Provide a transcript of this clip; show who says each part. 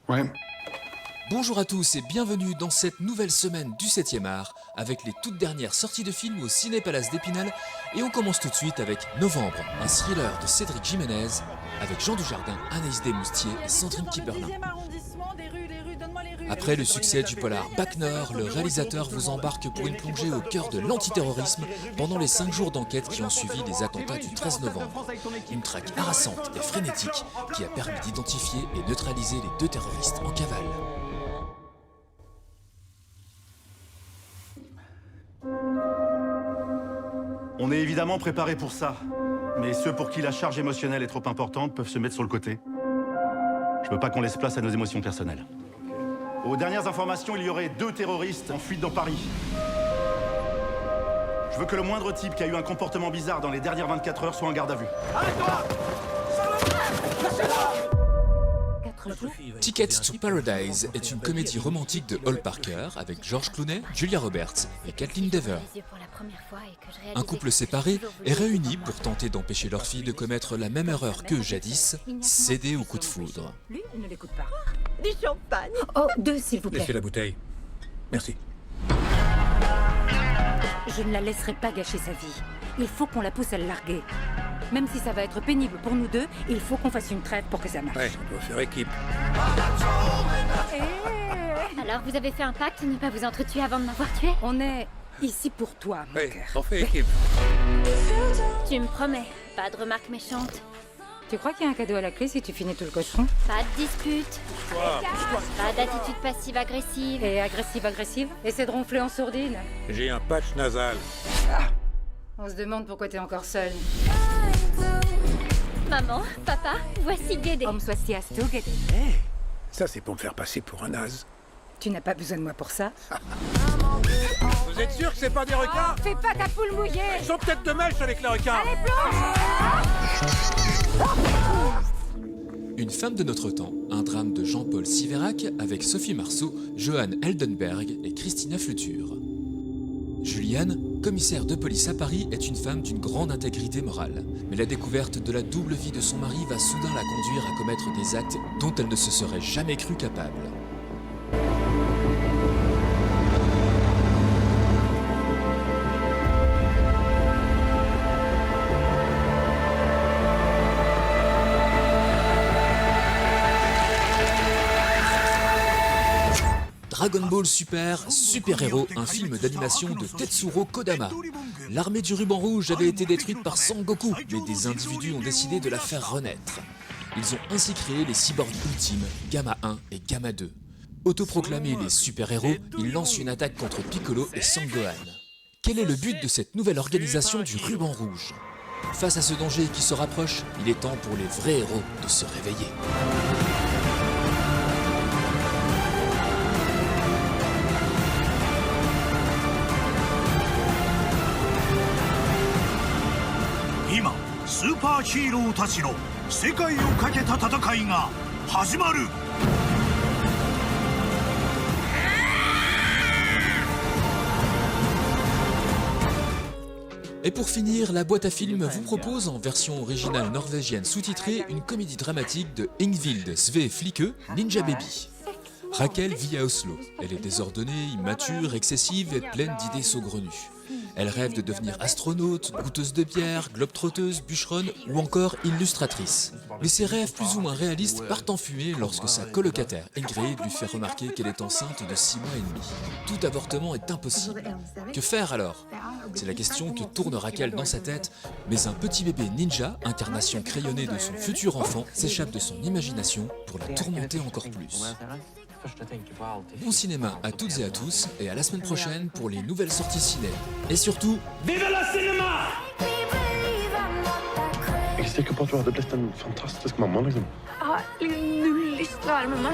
Speaker 1: Ouais.
Speaker 2: Bonjour à tous et bienvenue dans cette nouvelle semaine du 7e art avec les toutes dernières sorties de films au Ciné Palace d'Épinal et on commence tout de suite avec Novembre, un thriller de Cédric Jiménez avec Jean Dujardin, Anaïs Desmoustiers et Sandrine Kiberlin. Après le succès du polar Bac Nord, le réalisateur vous embarque pour une plongée au cœur de l'antiterrorisme pendant les 5 jours d'enquête qui ont suivi les attentats du 13 novembre. Une traque harassante et frénétique qui a permis d'identifier et neutraliser les 2 terroristes en cavale.
Speaker 3: On est évidemment préparé pour ça, mais ceux pour qui la charge émotionnelle est trop importante peuvent se mettre sur le côté. Je veux pas qu'on laisse place à nos émotions personnelles. Aux dernières informations, il y aurait 2 terroristes en fuite dans Paris. Je veux que le moindre type qui a eu un comportement bizarre dans les dernières 24 heures soit en garde à vue. Arrête-toi!
Speaker 2: Ticket to Paradise est une comédie romantique de Hall Parker avec George Clooney, Julia Roberts et Kathleen Dever. Un couple séparé est réuni pour tenter d'empêcher leur fille de commettre la même erreur que jadis, céder au coup de foudre.
Speaker 4: Lui, il ne l'écoute pas.
Speaker 5: Du champagne.
Speaker 4: Oh, 2 s'il vous plaît.
Speaker 6: Laissez la bouteille. Merci.
Speaker 4: Je ne la laisserai pas gâcher sa vie. Il faut qu'on la pousse à le larguer. Même si ça va être pénible pour nous deux, il faut qu'on fasse une trêve pour que ça marche.
Speaker 6: Ouais, on doit faire équipe.
Speaker 5: Alors vous avez fait un pacte de ne pas vous entretuer avant de m'avoir tué?
Speaker 4: On est ici pour toi, mon
Speaker 6: Ouais,
Speaker 4: cœur.
Speaker 6: on fait équipe.
Speaker 5: Tu me promets, pas de remarques méchantes,
Speaker 4: Tu crois qu'il y a un cadeau à la clé si tu finis tout le cochon?
Speaker 5: pas de disputes, pas d'attitude passive-agressive.
Speaker 4: Et agressive? Essaie de ronfler en sourdine.
Speaker 6: J'ai un patch nasal.
Speaker 4: On se demande pourquoi t'es encore seule.
Speaker 5: Maman, papa, voici Guédé.
Speaker 4: Om swastiastu, Guédé.
Speaker 6: Ça, c'est pour me faire passer pour un naze.
Speaker 4: Tu n'as pas besoin de moi pour ça.
Speaker 6: Vous êtes sûr que c'est pas des requins?
Speaker 4: Fais pas ta poule mouillée.
Speaker 6: Ils sont peut-être de mèche avec les requins.
Speaker 4: Allez, plonge.
Speaker 2: Une femme de notre temps, un drame de Jean-Paul Siverac avec Sophie Marceau, Johan Eldenberg et Christina Fluture. Juliane, commissaire de police à Paris, est une femme d'une grande intégrité morale. Mais la découverte de la double vie de son mari va soudain la conduire à commettre des actes dont elle ne se serait jamais crue capable. Dragon Ball Super, Super Héros, un film d'animation de Tetsuro Kodama. L'armée du ruban rouge avait été détruite par Sangoku, mais des individus ont décidé de la faire renaître. Ils ont ainsi créé les cyborgs ultimes, Gamma 1 et Gamma 2. Autoproclamés les super-héros, ils lancent une attaque contre Piccolo et Sangohan. Quel est le but de cette nouvelle organisation du ruban rouge? Face à ce danger qui se rapproche, il est temps pour les vrais héros de se réveiller. Et pour finir, la boîte à films vous propose en version originale norvégienne sous-titrée une comédie dramatique de Ingvild Sve Flikke, Ninja Baby. Raquel vit à Oslo. Elle est désordonnée, immature, excessive et pleine d'idées saugrenues. Elle rêve de devenir astronaute, goûteuse de bière, globe-trotteuse, bûcheronne ou encore illustratrice. Mais ses rêves plus ou moins réalistes partent en fumée lorsque sa colocataire Ingrid lui fait remarquer qu'elle est enceinte de 6 mois et demi. Tout avortement est impossible. Que faire alors? C'est la question que tourne Raquel dans sa tête, mais un petit bébé ninja, incarnation crayonnée de son futur enfant, s'échappe de son imagination pour la tourmenter encore plus. Bon cinéma à toutes et à tous, et à la semaine prochaine pour les nouvelles sorties ciné. Et surtout,
Speaker 7: Vive le cinéma!
Speaker 1: Jag är säker på att du hade blivit en fantastisk mamma liksom.
Speaker 5: Ja, nu lyssnar mamma.